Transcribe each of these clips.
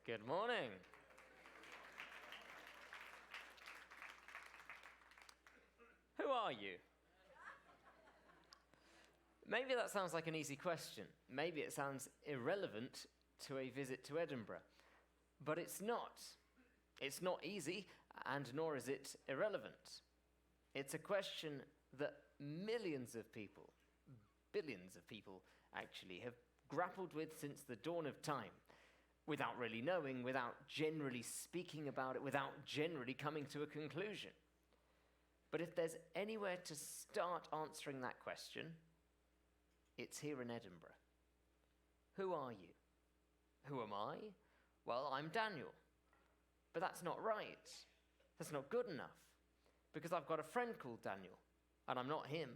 Good morning. Who are you? Maybe that sounds like an easy question. Maybe it sounds irrelevant to a visit to Edinburgh. But it's not. It's not easy, and nor is it irrelevant. It's a question that millions of people, billions of people actually, have grappled with since the dawn of time, without really knowing, without generally speaking about it, without generally coming to a conclusion. But if there's anywhere to start answering that question, it's here in Edinburgh. Who are you? Who am I? Well, I'm Daniel. But that's not right. That's not good enough. Because I've got a friend called Daniel, and I'm not him,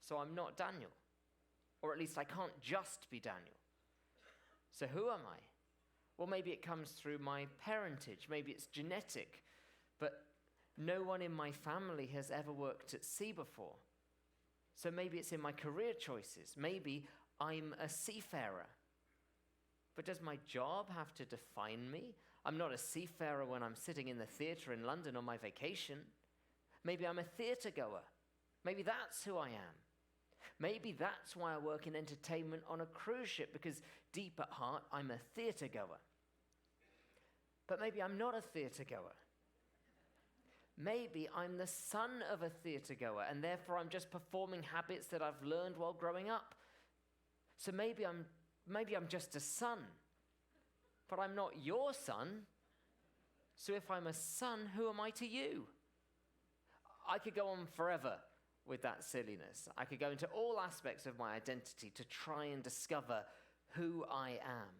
so I'm not Daniel. Or at least I can't just be Daniel. So who am I? Well, maybe it comes through my parentage. Maybe it's genetic. But no one in my family has ever worked at sea before. So maybe it's in my career choices. Maybe I'm a seafarer. But does my job have to define me? I'm not a seafarer when I'm sitting in the theatre in London on my vacation. Maybe I'm a theatre goer. Maybe that's who I am. Maybe that's why I work in entertainment on a cruise ship, because deep at heart, I'm a theatre goer. But maybe I'm not a theatre goer. Maybe I'm the son of a theatre goer, and therefore I'm just performing habits that I've learned while growing up. So maybe I'm just a son, but I'm not your son. So if I'm a son, who am I to you? I could go on forever with that silliness. I could go into all aspects of my identity to try and discover who I am.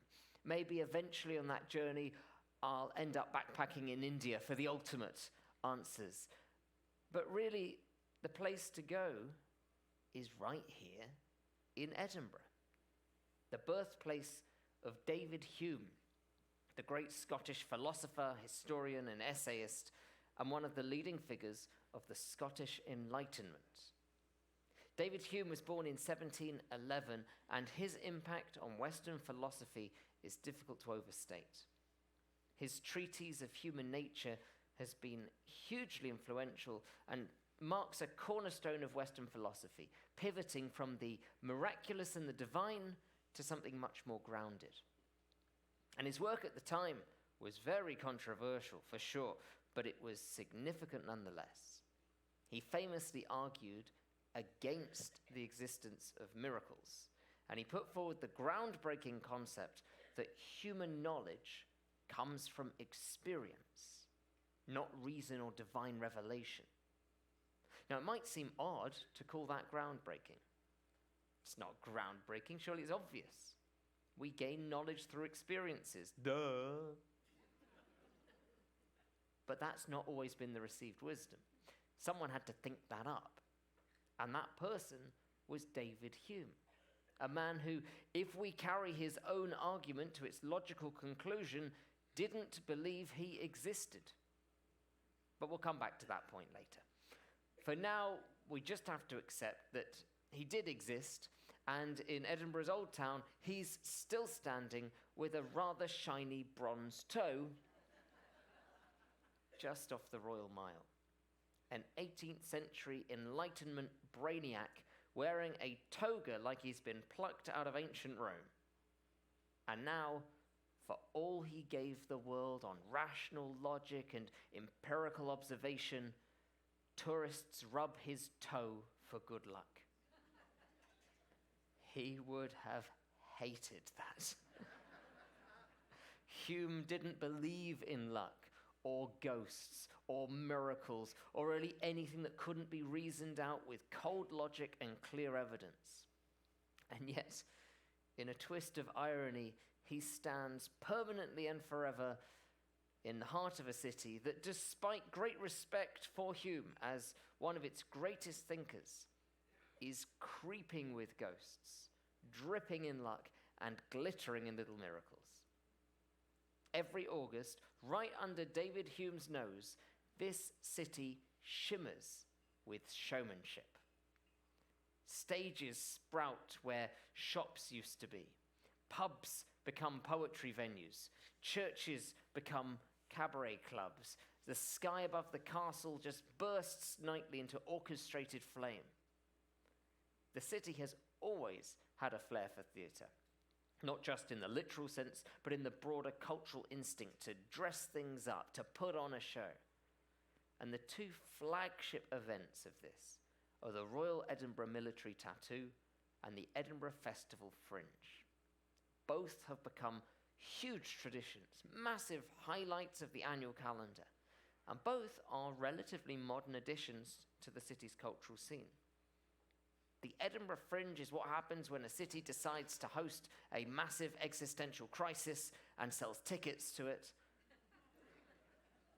Maybe eventually on that journey, I'll end up backpacking in India for the ultimate answers. But really, the place to go is right here in Edinburgh, the birthplace of David Hume, the great Scottish philosopher, historian, and essayist, and one of the leading figures of the Scottish Enlightenment. David Hume was born in 1711, and his impact on Western philosophy is difficult to overstate. His treatise of human nature has been hugely influential and marks a cornerstone of Western philosophy, pivoting from the miraculous and the divine to something much more grounded. And his work at the time was very controversial, for sure, but it was significant nonetheless. He famously argued against the existence of miracles, and he put forward the groundbreaking concept that human knowledge comes from experience, not reason or divine revelation. Now, it might seem odd to call that groundbreaking. It's not groundbreaking, surely it's obvious. We gain knowledge through experiences. Duh. But that's not always been the received wisdom. Someone had to think that up. And that person was David Hume, a man who, if we carry his own argument to its logical conclusion, didn't believe he existed. But we'll come back to that point later. For now, we just have to accept that he did exist, and in Edinburgh's Old Town, he's still standing with a rather shiny bronze toe just off the Royal Mile. An 18th century Enlightenment brainiac wearing a toga like he's been plucked out of ancient Rome. And now, for all he gave the world on rational logic and empirical observation, tourists rub his toe for good luck. He would have hated that. Hume didn't believe in luck, or ghosts, or miracles, or really anything that couldn't be reasoned out with cold logic and clear evidence. And yet, in a twist of irony, he stands permanently and forever in the heart of a city that, despite great respect for Hume as one of its greatest thinkers, is creeping with ghosts, dripping in luck, and glittering in little miracles. Every August, right under David Hume's nose, this city shimmers with showmanship. Stages sprout where shops used to be. Pubs become poetry venues. Churches become cabaret clubs. The sky above the castle just bursts nightly into orchestrated flame. The city has always had a flair for theatre, not just in the literal sense, but in the broader cultural instinct to dress things up, to put on a show. And the two flagship events of this are the Royal Edinburgh Military Tattoo and the Edinburgh Festival Fringe. Both have become huge traditions, massive highlights of the annual calendar, and both are relatively modern additions to the city's cultural scene. The Edinburgh Fringe is what happens when a city decides to host a massive existential crisis and sells tickets to it.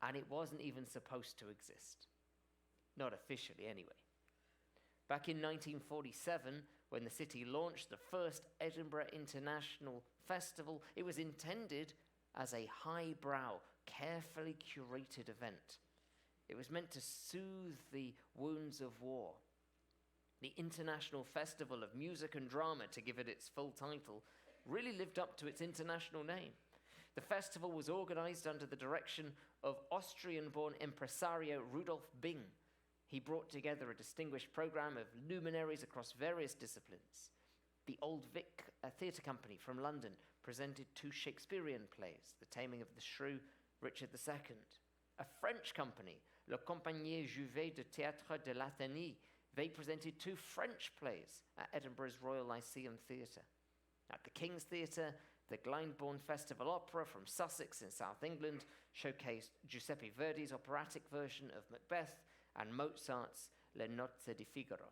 And it wasn't even supposed to exist. Not officially, anyway. Back in 1947, when the city launched the first Edinburgh International Festival, it was intended as a highbrow, carefully curated event. It was meant to soothe the wounds of war. The International Festival of Music and Drama, to give it its full title, really lived up to its international name. The festival was organized under the direction of Austrian-born impresario Rudolf Bing. He brought together a distinguished program of luminaries across various disciplines. The Old Vic, a theatre company from London, presented 2 Shakespearean plays, The Taming of the Shrew, Richard II. A French company, La Compagnie Juvet de Théâtre de l'Athénée, they presented 2 French plays at Edinburgh's Royal Lyceum Theatre. At the King's Theatre, the Glyndebourne Festival Opera from Sussex in South England showcased Giuseppe Verdi's operatic version of Macbeth and Mozart's Le Nozze di Figaro.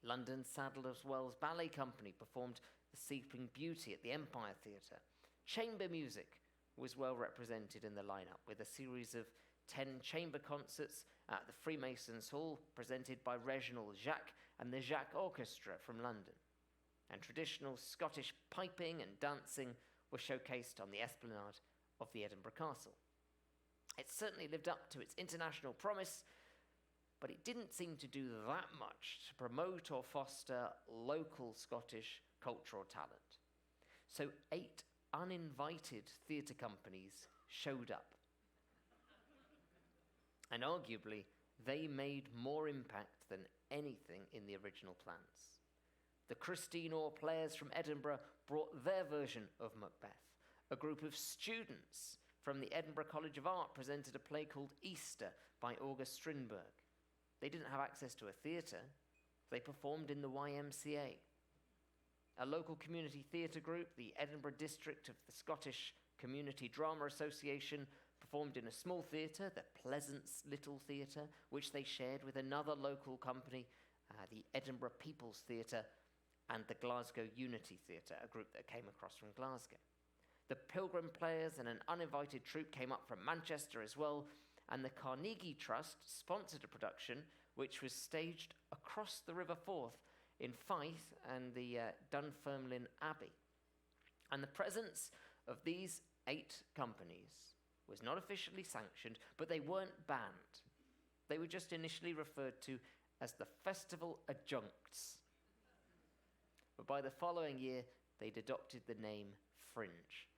London's Sadler's Wells Ballet Company performed The Sleeping Beauty at the Empire Theatre. Chamber music was well represented in the lineup, with a series of 10 chamber concerts at the Freemasons Hall, presented by Reginald Jacques and the Jacques Orchestra from London. And traditional Scottish piping and dancing were showcased on the esplanade of the Edinburgh Castle. It certainly lived up to its international promise, but it didn't seem to do that much to promote or foster local Scottish cultural talent. So 8 uninvited theatre companies showed up. And arguably, they made more impact than anything in the original plans. The Christine Orr Players from Edinburgh brought their version of Macbeth. A group of students from the Edinburgh College of Art presented a play called Easter by August Strindberg. They didn't have access to a theatre. They performed in the YMCA. A local community theatre group, the Edinburgh District of the Scottish Community Drama Association, performed in a small theatre, the Pleasance Little Theatre, which they shared with another local company, the Edinburgh People's Theatre, and the Glasgow Unity Theatre, a group that came across from Glasgow. The Pilgrim Players and an uninvited troupe came up from Manchester as well, and the Carnegie Trust sponsored a production which was staged across the River Forth in Fife and the Dunfermline Abbey. And the presence of these 8 companies was not officially sanctioned, but they weren't banned. They were just initially referred to as the Festival Adjuncts. But by the following year, they'd adopted the name Fringe.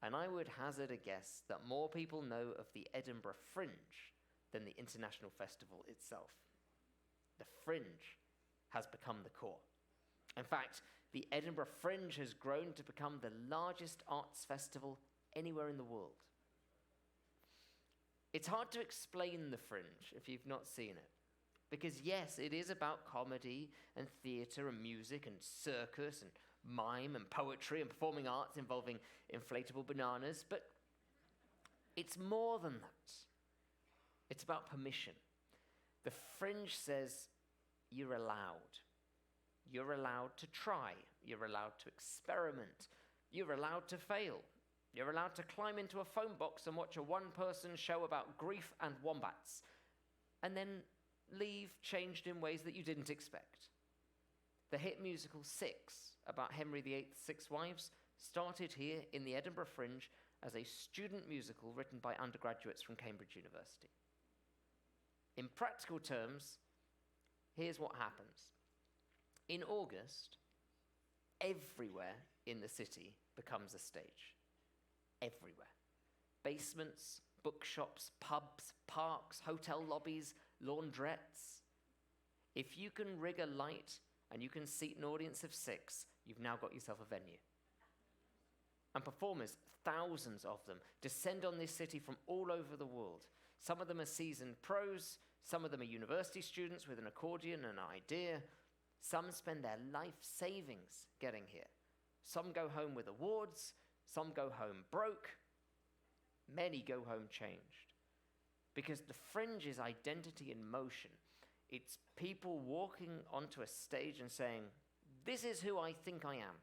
And I would hazard a guess that more people know of the Edinburgh Fringe than the International Festival itself. The Fringe has become the core. In fact, the Edinburgh Fringe has grown to become the largest arts festival anywhere in the world. It's hard to explain the Fringe if you've not seen it. Because yes, it is about comedy and theatre and music and circus and mime and poetry and performing arts involving inflatable bananas, but it's more than that. It's about permission. The Fringe says you're allowed. You're allowed to try. You're allowed to experiment. You're allowed to fail. You're allowed to climb into a phone box and watch a one-person show about grief and wombats, and then leave changed in ways that you didn't expect. The hit musical Six, about Henry VIII's 6 wives, started here in the Edinburgh Fringe as a student musical written by undergraduates from Cambridge University. In practical terms, here's what happens. In August, everywhere in the city becomes a stage. Everywhere. Basements, bookshops, pubs, parks, hotel lobbies, laundrettes. If you can rig a light and you can seat an audience of 6, you've now got yourself a venue. And performers, thousands of them, descend on this city from all over the world. Some of them are seasoned pros, some of them are university students with an accordion and an idea. Some spend their life savings getting here. Some go home with awards, some go home broke, many go home changed. Because the Fringe is identity in motion. It's people walking onto a stage and saying, this is who I think I am.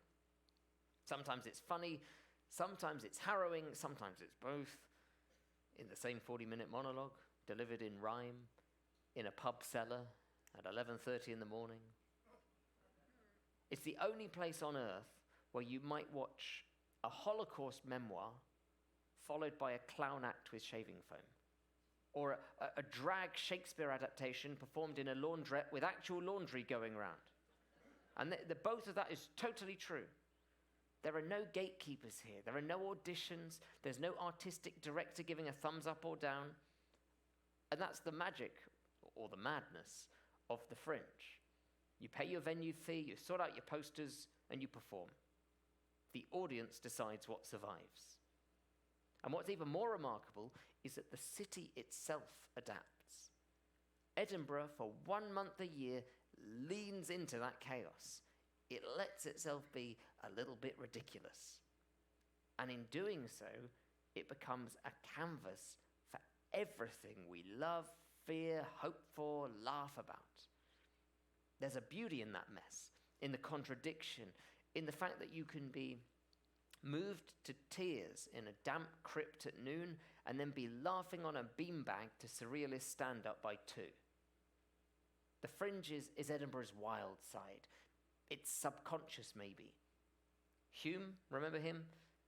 Sometimes it's funny, sometimes it's harrowing, sometimes it's both. In the same 40-minute monologue, delivered in rhyme, in a pub cellar at 11:30 in the morning. It's the only place on earth where you might watch a Holocaust memoir followed by a clown act with shaving foam, or a drag Shakespeare adaptation performed in a laundrette with actual laundry going around. And both of that is totally true. There are no gatekeepers here. There are no auditions. There's no artistic director giving a thumbs up or down. And that's the magic, or the madness, of the Fringe. You pay your venue fee, you sort out your posters, and you perform. The audience decides what survives. And what's even more remarkable is that the city itself adapts. Edinburgh, for 1 month a year, leans into that chaos. It lets itself be a little bit ridiculous. And in doing so, it becomes a canvas for everything we love, fear, hope for, laugh about. There's a beauty in that mess, in the contradiction, in the fact that you can be moved to tears in a damp crypt at noon and then be laughing on a beanbag to surrealist stand-up by 2. The Fringe is Edinburgh's wild side. It's subconscious, maybe. Hume, remember him?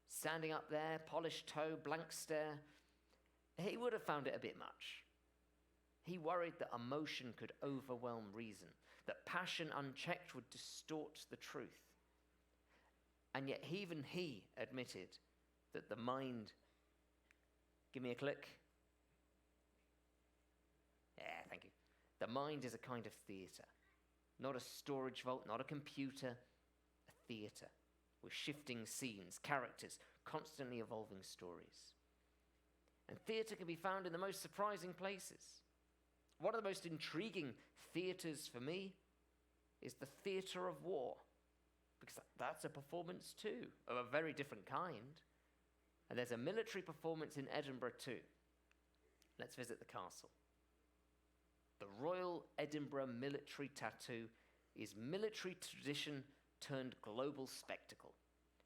Standing up there, polished toe, blank stare. He would have found it a bit much. He worried that emotion could overwhelm reason, that passion unchecked would distort the truth. And yet even he admitted that the mind... Give me a click. Yeah, thank you. The mind is a kind of theatre. Not a storage vault, not a computer, a theatre with shifting scenes, characters, constantly evolving stories. And theatre can be found in the most surprising places. One of the most intriguing theatres for me is the theatre of war, because that's a performance too, of a very different kind. And there's a military performance in Edinburgh too. Let's visit the castle. The Royal Edinburgh Military Tattoo is military tradition turned global spectacle.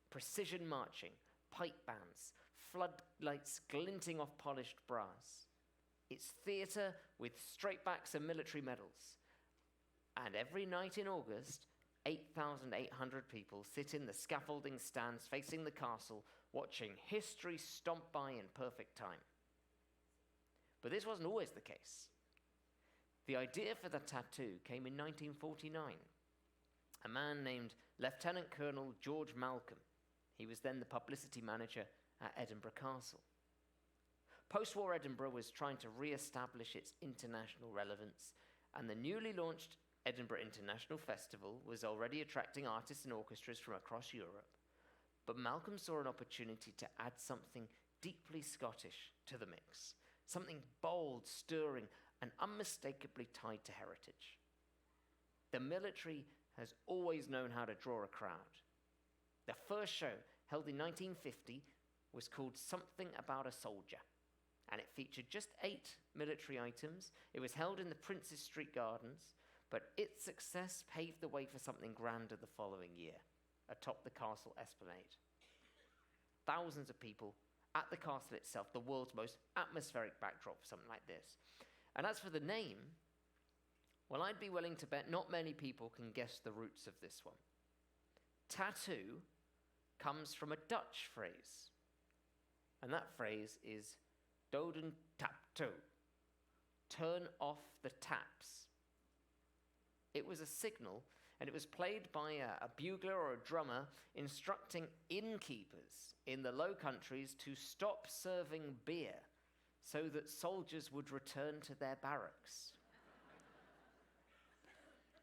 Precision marching, pipe bands, floodlights glinting off polished brass. It's theatre with straight backs and military medals. And every night in August, 8,800 people sit in the scaffolding stands facing the castle, watching history stomp by in perfect time. But this wasn't always the case. The idea for the tattoo came in 1949. A man named Lieutenant Colonel George Malcolm. He was then the publicity manager at Edinburgh Castle. Post-war Edinburgh was trying to re-establish its international relevance, and the newly launched Edinburgh International Festival was already attracting artists and orchestras from across Europe. But Malcolm saw an opportunity to add something deeply Scottish to the mix, something bold, stirring, and unmistakably tied to heritage. The military has always known how to draw a crowd. The first show, held in 1950, was called Something About a Soldier, and it featured just 8 military items. It was held in the Princes Street Gardens, but its success paved the way for something grander the following year, atop the castle esplanade. Thousands of people at the castle itself, the world's most atmospheric backdrop for something like this. And as for the name, well, I'd be willing to bet not many people can guess the roots of this one. Tattoo comes from a Dutch phrase, and that phrase is doden tap toe, turn off the taps. It was a signal and it was played by a bugler or a drummer instructing innkeepers in the Low Countries to stop serving beer so that soldiers would return to their barracks.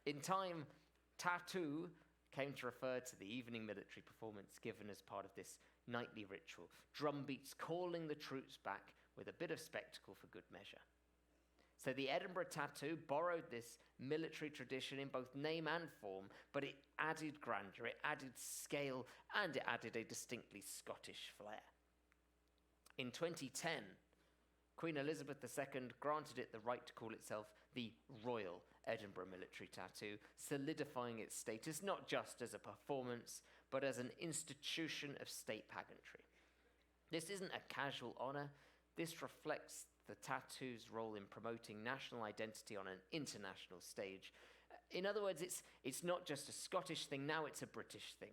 In time, tattoo came to refer to the evening military performance given as part of this nightly ritual, drumbeats calling the troops back with a bit of spectacle for good measure. So the Edinburgh tattoo borrowed this military tradition in both name and form, but it added grandeur, it added scale, and it added a distinctly Scottish flair. In 2010, Queen Elizabeth II granted it the right to call itself the Royal Edinburgh Military Tattoo, solidifying its status not just as a performance, but as an institution of state pageantry. This isn't a casual honour. This reflects the tattoo's role in promoting national identity on an international stage. In other words, it's not just a Scottish thing, now it's a British thing,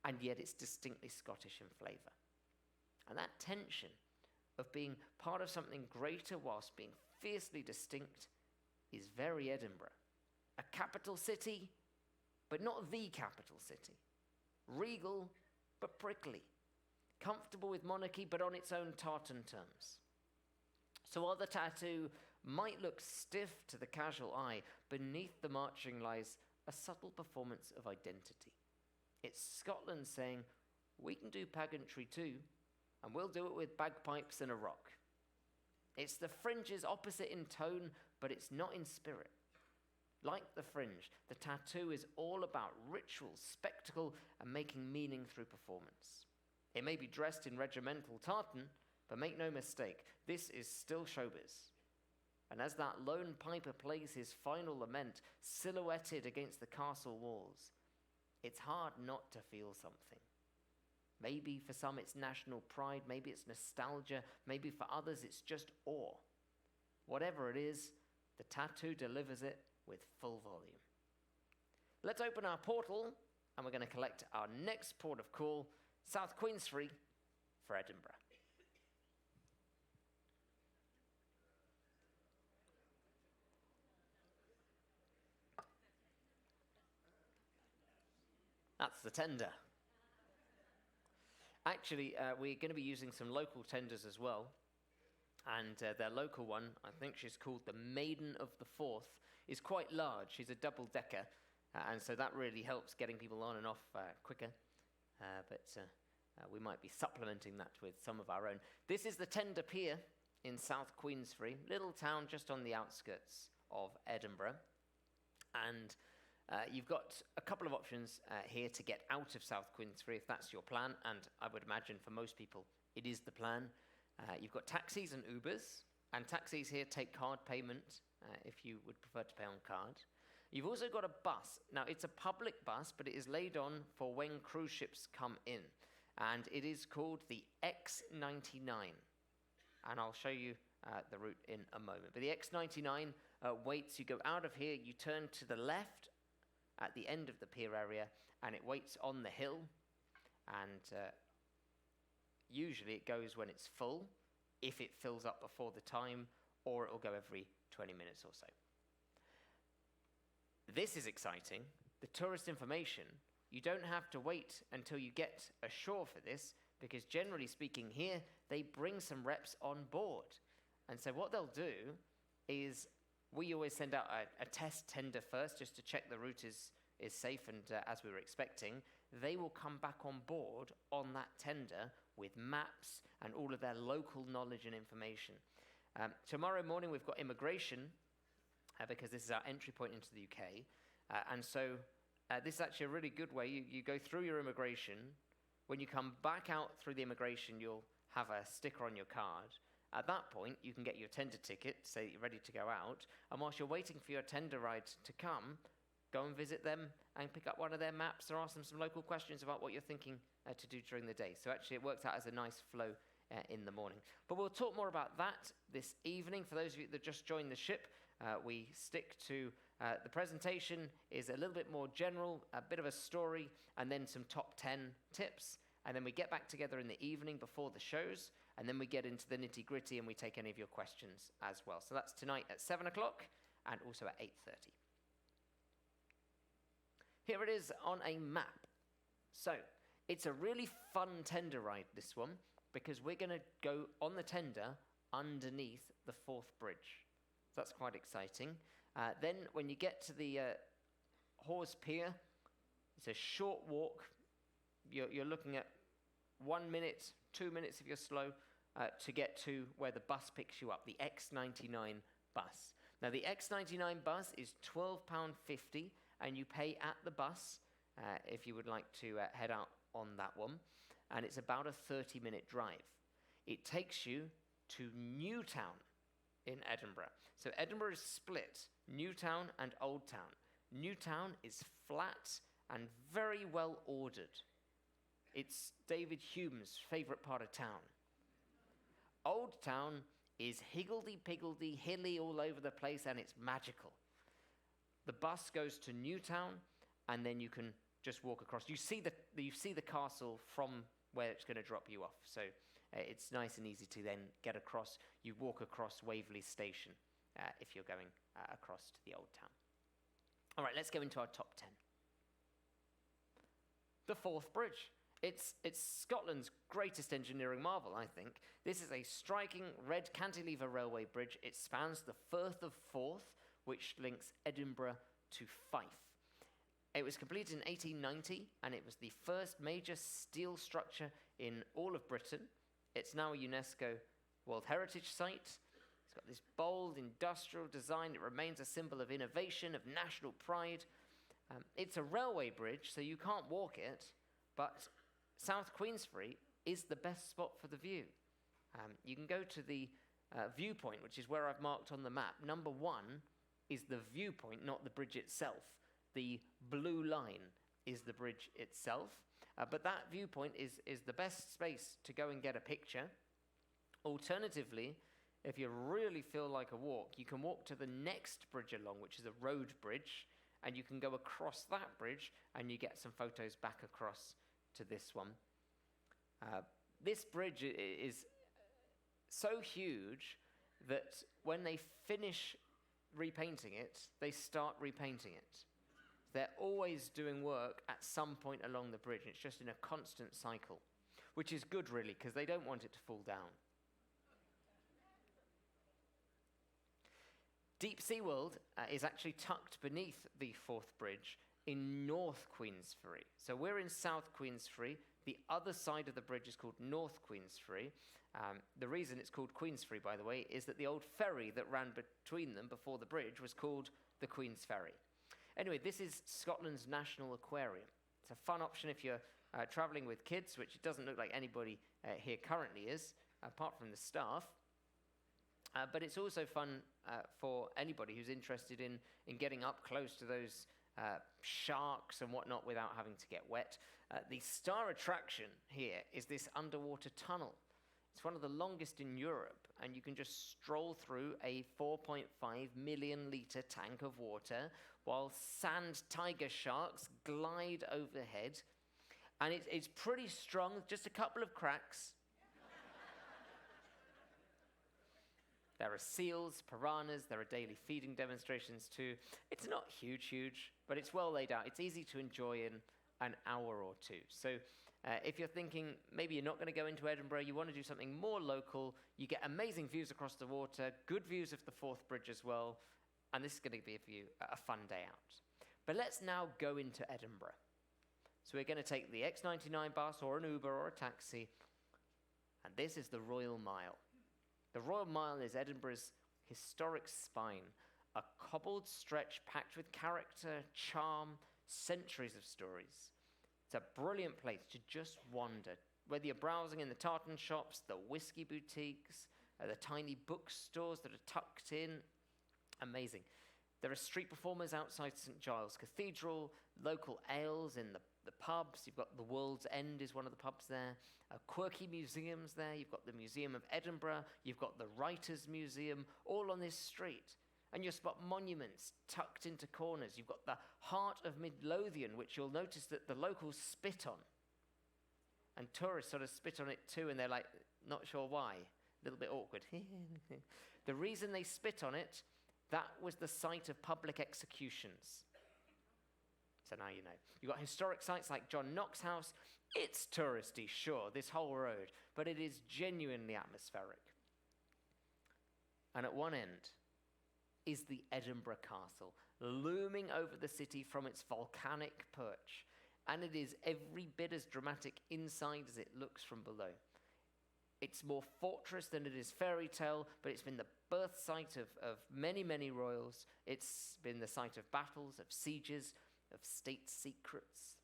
and yet it's distinctly Scottish in flavour. And that tension of being part of something greater whilst being fiercely distinct is very Edinburgh. A capital city, but not the capital city. Regal, but prickly. Comfortable with monarchy, but on its own tartan terms. So while the tattoo might look stiff to the casual eye, beneath the marching lies a subtle performance of identity. It's Scotland saying, we can do pageantry too, and we'll do it with bagpipes and a rock. It's the Fringe's opposite in tone, but it's not in spirit. Like the Fringe, the tattoo is all about ritual, spectacle, and making meaning through performance. It may be dressed in regimental tartan, but make no mistake, this is still showbiz. And as that lone piper plays his final lament, silhouetted against the castle walls, it's hard not to feel something. Maybe for some it's national pride, maybe it's nostalgia, maybe for others it's just awe. Whatever it is, the tattoo delivers it with full volume. Let's open our portal, and we're going to collect our next port of call, South Queensferry, for Edinburgh. That's the tender. Actually, we're going to be using some local tenders as well. And their local one, I think she's called the Maiden of the Forth, is quite large. She's a double-decker, and so that really helps getting people on and off quicker. But we might be supplementing that with some of our own. This is the Tender Pier in South Queensferry, little town just on the outskirts of Edinburgh. And you've got a couple of options here to get out of South Queensferry, if that's your plan, and I would imagine for most people it is the plan. You've got taxis and Ubers, and taxis here take card payment if you would prefer to pay on card. You've also got a bus. Now, it's a public bus, but it is laid on for when cruise ships come in, and it is called the X99, and I'll show you the route in a moment. But the X99 waits. You go out of here, you turn to the left at the end of the pier area, and it waits on the hill, and usually it goes when it's full, if it fills up before the time, or it will go every 20 minutes or so. This is exciting. The tourist information, you don't have to wait until you get ashore for this, because generally speaking here, they bring some reps on board. And so what they'll do is, we always send out a test tender first, just to check the route is safe and as we were expecting. They will come back on board on that tender with maps and all of their local knowledge and information. Tomorrow morning we've got immigration, because this is our entry point into the UK. And so this is actually a really good way. You go through your immigration. When you come back out through the immigration, you'll have a sticker on your card. At that point, you can get your tender ticket, say that you're ready to go out. And whilst you're waiting for your tender ride to come, go and visit them and pick up one of their maps or ask them some local questions about what you're thinking to do during the day. So actually it works out as a nice flow in the morning. But we'll talk more about that this evening. For those of you that just joined the ship, we stick to the presentation is a little bit more general, a bit of a story, and then some top 10 tips. And then we get back together in the evening before the shows, and then we get into the nitty-gritty and we take any of your questions as well. So that's tonight at 7 o'clock and also at 8:30. Here it is on a map. So it's a really fun tender ride, this one, because we're going to go on the tender underneath the Forth Bridge. That's quite exciting. Then when you get to the Hawes Pier, it's a short walk. You're looking at 1 minute, 2 minutes if you're slow, to get to where the bus picks you up, the X99 bus. Now the X99 bus is £12.50, and you pay at the bus if you would like to head out on that one. And it's about a 30-minute drive. It takes you to Newtown in Edinburgh. So Edinburgh is split, Newtown and Old Town. Newtown is flat and very well ordered. It's David Hume's favourite part of town. Old Town is higgledy-piggledy, hilly all over the place, and it's magical. The bus goes to Newtown, and then you can just walk across. You see the castle from where it's going to drop you off. So it's nice and easy to then get across. You walk across Waverley Station if you're going across to the Old Town. All right, let's go into our top 10. The Forth Bridge. It's Scotland's greatest engineering marvel, I think. This is a striking red cantilever railway bridge. It spans the Firth of Forth, which links Edinburgh to Fife. It was completed in 1890, and it was the first major steel structure in all of Britain. It's now a UNESCO World Heritage Site. It's got this bold industrial design. It remains a symbol of innovation, of national pride. It's a railway bridge, so you can't walk it, but South Queensferry is the best spot for the view. You can go to the viewpoint, which is where I've marked on the map. Number 1 is the viewpoint, not the bridge itself. The blue line is the bridge itself. But that viewpoint is the best space to go and get a picture. Alternatively, if you really feel like a walk, you can walk to the next bridge along, which is a road bridge, and you can go across that bridge, and you get some photos back across to this one. This bridge is so huge that when they finish repainting it, they start repainting it. They're always doing work at some point along the bridge. It's just in a constant cycle, which is good, really, because they don't want it to fall down. Deep Sea World is actually tucked beneath the Forth Bridge in North Queensferry. So we're in South Queensferry. The other side of the bridge is called North Queensferry. The reason it's called Queensferry, by the way, is that the old ferry that ran between them before the bridge was called the Queensferry. Anyway, this is Scotland's National Aquarium. It's a fun option if you're travelling with kids, which it doesn't look like anybody here currently is, apart from the staff. But it's also fun for anybody who's interested in getting up close to those sharks and whatnot without having to get wet. The star attraction here is this underwater tunnel. It's one of the longest in Europe, and you can just stroll through a 4.5 million litre tank of water while sand tiger sharks glide overhead. And it's pretty strong, just a couple of cracks. There are seals, piranhas, there are daily feeding demonstrations too. It's not huge, but it's well laid out. It's easy to enjoy in an hour or two. So if you're thinking maybe you're not going to go into Edinburgh, you want to do something more local, you get amazing views across the water, good views of the Forth Bridge as well, and this is going to be a fun day out. But let's now go into Edinburgh. So we're going to take the X99 bus or an Uber or a taxi, and this is the Royal Mile. The Royal Mile is Edinburgh's historic spine, a cobbled stretch packed with character, charm, centuries of stories. It's a brilliant place to just wander, whether you're browsing in the tartan shops, the whiskey boutiques, the tiny bookstores that are tucked in. Amazing. There are street performers outside St Giles Cathedral, local ales in the pubs. You've got the World's End is one of the pubs there. Quirky museums there. You've got the Museum of Edinburgh. You've got the Writers' Museum, all on this street. And you'll spot monuments tucked into corners. You've got the Heart of Midlothian, which you'll notice that the locals spit on. And tourists sort of spit on it too, and they're like, not sure why. A little bit awkward. The reason they spit on it, that was the site of public executions. So now you know. You've got historic sites like John Knox House. It's touristy, sure, this whole road, but it is genuinely atmospheric. And at one end is the Edinburgh Castle, looming over the city from its volcanic perch. And it is every bit as dramatic inside as it looks from below. It's more fortress than it is fairy tale, but it's been the birth site of many, many royals. It's been the site of battles, of sieges, of state secrets.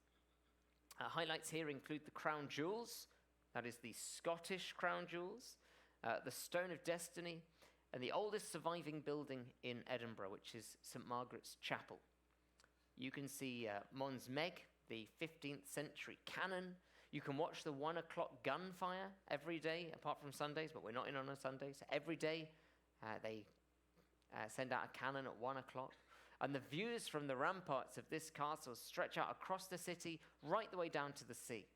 Highlights here include the crown jewels, that is the Scottish crown jewels, the Stone of Destiny, and the oldest surviving building in Edinburgh, which is St. Margaret's Chapel. You can see Mons Meg, the 15th century cannon. You can watch the 1 o'clock gunfire every day, apart from Sundays, but we're not in on a Sunday. So every day they send out a cannon at 1 o'clock. And the views from the ramparts of this castle stretch out across the city, right the way down to the sea.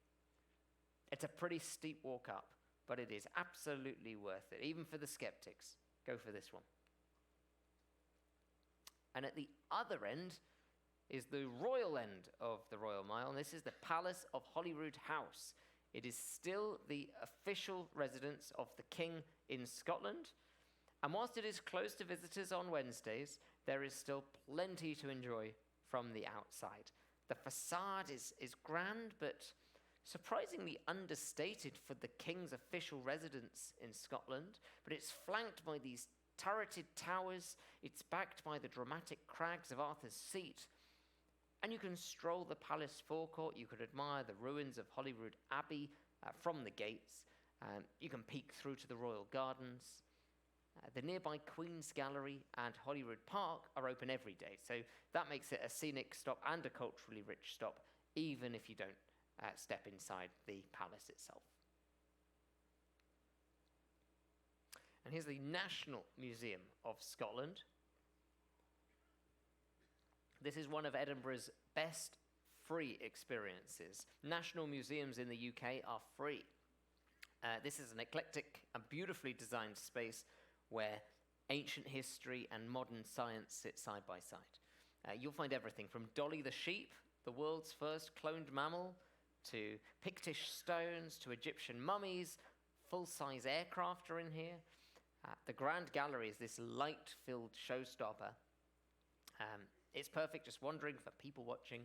It's a pretty steep walk up, but it is absolutely worth it, even for the skeptics. Go for this one. And at the other end is the royal end of the Royal Mile, and this is the Palace of Holyrood House. It is still the official residence of the King in Scotland, and whilst it is closed to visitors on Wednesdays, there is still plenty to enjoy from the outside. The facade is grand, but surprisingly understated for the King's official residence in Scotland, but it's flanked by these turreted towers, it's backed by the dramatic crags of Arthur's Seat, and you can stroll the palace forecourt. You could admire the ruins of Holyrood Abbey from the gates. You can peek through to the royal gardens. The nearby Queen's Gallery and Holyrood Park are open every day, so that makes it a scenic stop and a culturally rich stop, even if you don't step inside the palace itself. And here's the National Museum of Scotland. This is one of Edinburgh's best free experiences. National museums in the UK are free. This is an eclectic and beautifully designed space where ancient history and modern science sit side by side. You'll find everything from Dolly the sheep, the world's first cloned mammal, to Pictish stones, to Egyptian mummies. Full-size aircraft are in here. The Grand Gallery is this light-filled showstopper. It's perfect just wandering for people watching.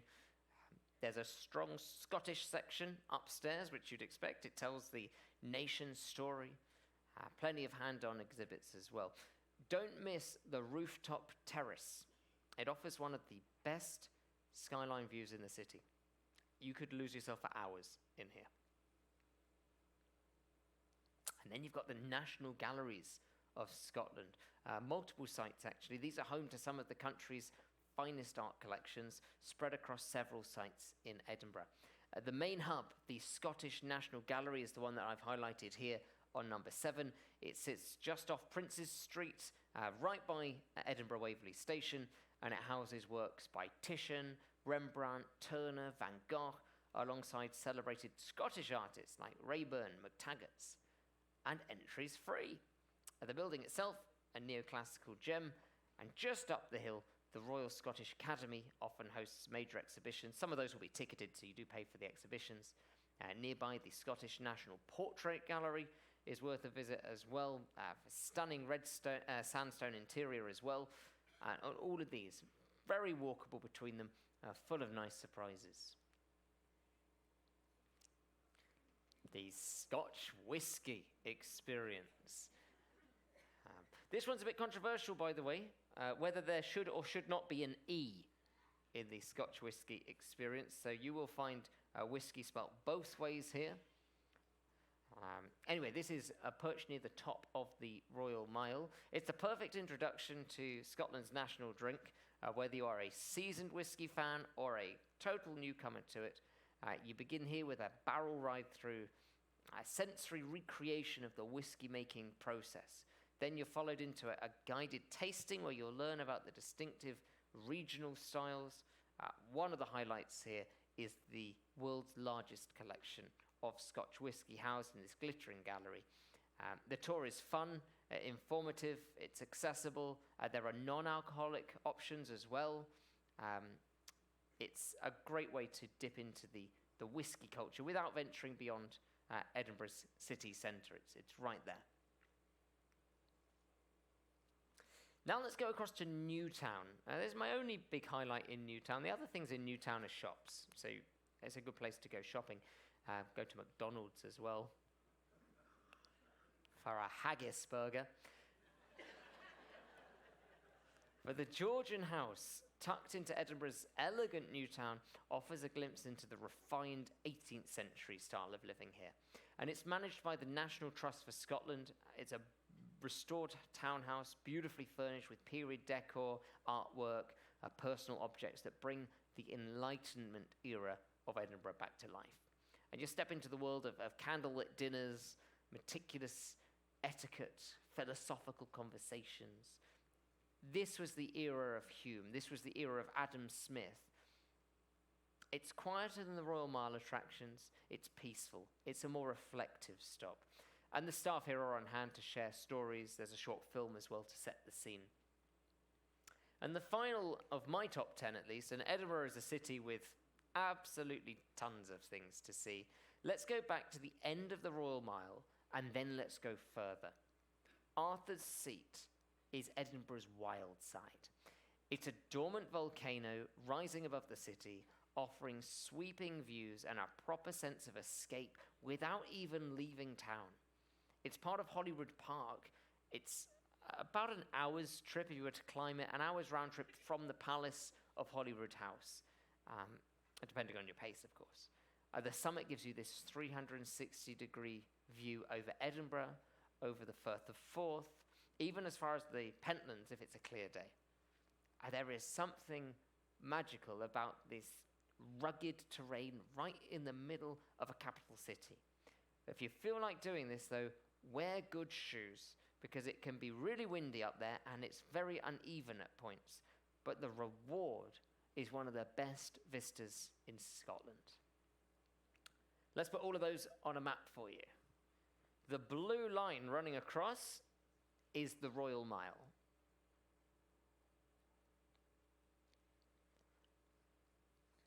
There's a strong Scottish section upstairs, which you'd expect. It tells the nation's story. Plenty of hand-on exhibits as well. Don't miss the rooftop terrace. It offers one of the best skyline views in the city. You could lose yourself for hours in here. And then you've got the National Galleries of Scotland. Multiple sites, actually. These are home to some of the country's finest art collections spread across several sites in Edinburgh. The main hub, the Scottish National Gallery, is the one that I've highlighted here on number 7. It sits just off Princes Street, right by Edinburgh Waverley Station, and it houses works by Titian, Rembrandt, Turner, Van Gogh, alongside celebrated Scottish artists like Raeburn, McTaggart's, and entry's free. The building itself, a neoclassical gem, and just up the hill, the Royal Scottish Academy often hosts major exhibitions. Some of those will be ticketed, so you do pay for the exhibitions. Nearby, the Scottish National Portrait Gallery is worth a visit as well. Stunning red sandstone interior as well. And all of these, very walkable between them, full of nice surprises. The Scotch Whisky Experience. This one's a bit controversial, by the way, whether there should or should not be an E in the Scotch Whisky Experience. So you will find whiskey spelt both ways here. Anyway, this is perched near the top of the Royal Mile. It's the perfect introduction to Scotland's national drink, whether you are a seasoned whiskey fan or a total newcomer to it. You begin here with a barrel ride through a sensory recreation of the whiskey-making process. Then you're followed into a guided tasting where you'll learn about the distinctive regional styles. One of the highlights here is the world's largest collection of Scotch whisky housed in this glittering gallery. The tour is fun, informative, it's accessible. There are non-alcoholic options as well. It's a great way to dip into the whiskey culture without venturing beyond Edinburgh's city centre. It's right there. Now let's go across to Newtown. There's my only big highlight in Newtown. The other things in Newtown are shops, so it's a good place to go shopping. Go to McDonald's as well for a haggis burger. But the Georgian house, tucked into Edinburgh's elegant Newtown, offers a glimpse into the refined 18th century style of living here. And it's managed by the National Trust for Scotland. It's a restored townhouse, beautifully furnished with period decor, artwork, personal objects that bring the Enlightenment era of Edinburgh back to life. And you step into the world of candlelit dinners, meticulous etiquette, philosophical conversations. This was the era of Hume. This was the era of Adam Smith. It's quieter than the Royal Mile attractions. It's peaceful. It's a more reflective stop. And the staff here are on hand to share stories. There's a short film as well to set the scene. And the final of my top 10 at least, and Edinburgh is a city with absolutely tons of things to see. Let's go back to the end of the Royal Mile and then let's go further. Arthur's Seat is Edinburgh's wild side. It's a dormant volcano rising above the city, offering sweeping views and a proper sense of escape without even leaving town. It's part of Holyrood Park. It's about an hour's trip if you were to climb it, an hour's round trip from the Palace of Holyrood House, depending on your pace, of course. The summit gives you this 360-degree view over Edinburgh, over the Firth of Forth, even as far as the Pentlands if it's a clear day. There is something magical about this rugged terrain right in the middle of a capital city. If you feel like doing this, though, wear good shoes, because it can be really windy up there and it's very uneven at points. But the reward is one of the best vistas in Scotland. Let's put all of those on a map for you. The blue line running across is the Royal Mile.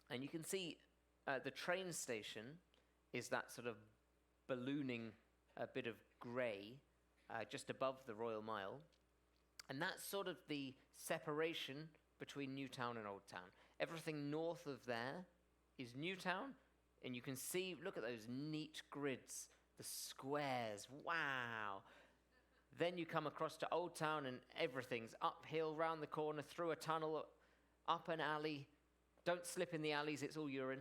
And you can see the train station is that sort of ballooning bit of grey just above the Royal Mile. And that's sort of the separation between Newtown and Old Town. Everything north of there is Newtown, and you can see, look at those neat grids, the squares, wow. Then you come across to Old Town and everything's uphill, round the corner, through a tunnel, up an alley. Don't slip in the alleys, it's all urine.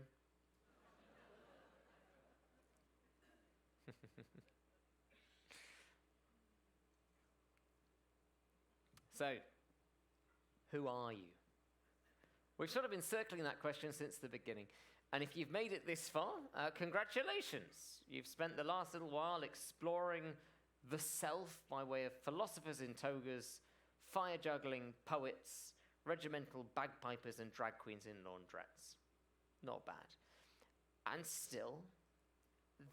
So, who are you? We've sort of been circling that question since the beginning. And if you've made it this far, congratulations. You've spent the last little while exploring the self by way of philosophers in togas, fire-juggling poets, regimental bagpipers and drag queens in laundrettes. Not bad. And still,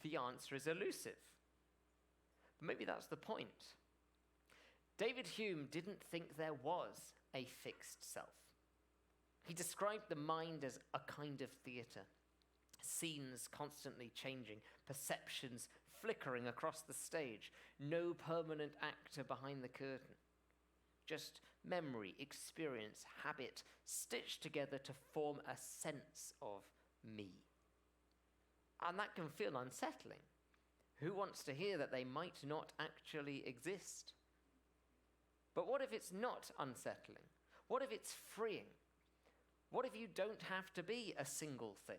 the answer is elusive. But maybe that's the point. David Hume didn't think there was a fixed self. He described the mind as a kind of theatre, scenes constantly changing, perceptions flickering across the stage, no permanent actor behind the curtain. Just memory, experience, habit, stitched together to form a sense of me. And that can feel unsettling. Who wants to hear that they might not actually exist? But what if it's not unsettling? What if it's freeing? What if you don't have to be a single thing?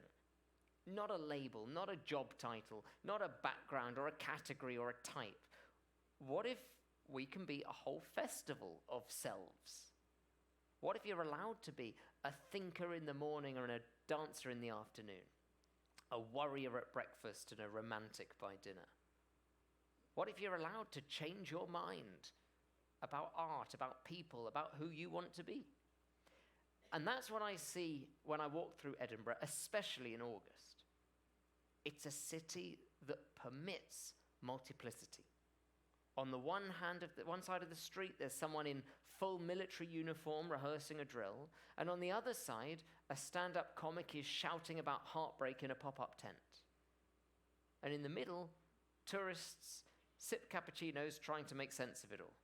Not a label, not a job title, not a background or a category or a type. What if we can be a whole festival of selves? What if you're allowed to be a thinker in the morning or a dancer in the afternoon? A warrior at breakfast and a romantic by dinner? What if you're allowed to change your mind about art, about people, about who you want to be? And that's what I see when I walk through Edinburgh, especially in August. It's a city that permits multiplicity On the one side of the street, there's someone in full military uniform rehearsing a drill, and on the other side, a stand-up comic is shouting about heartbreak in a pop-up tent. And in the middle, tourists sip cappuccinos trying to make sense of it all.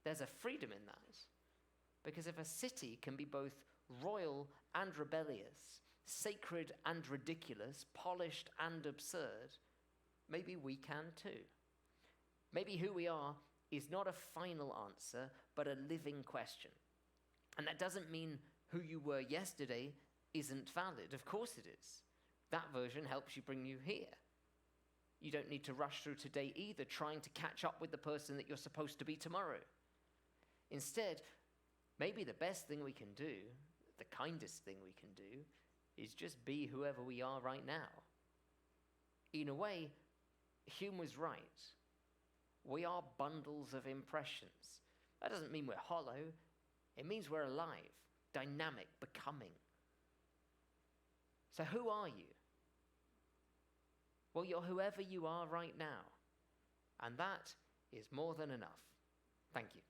There's a freedom in that, because if a city can be both royal and rebellious, sacred and ridiculous, polished and absurd, maybe we can too. Maybe who we are is not a final answer, but a living question. And that doesn't mean who you were yesterday isn't valid. Of course it is. That version helps you bring you here. You don't need to rush through today either, trying to catch up with the person that you're supposed to be tomorrow. Instead, maybe the best thing we can do, the kindest thing we can do, is just be whoever we are right now. In a way, Hume was right. We are bundles of impressions. That doesn't mean we're hollow. It means we're alive, dynamic, becoming. So who are you? Well, you're whoever you are right now. And that is more than enough. Thank you.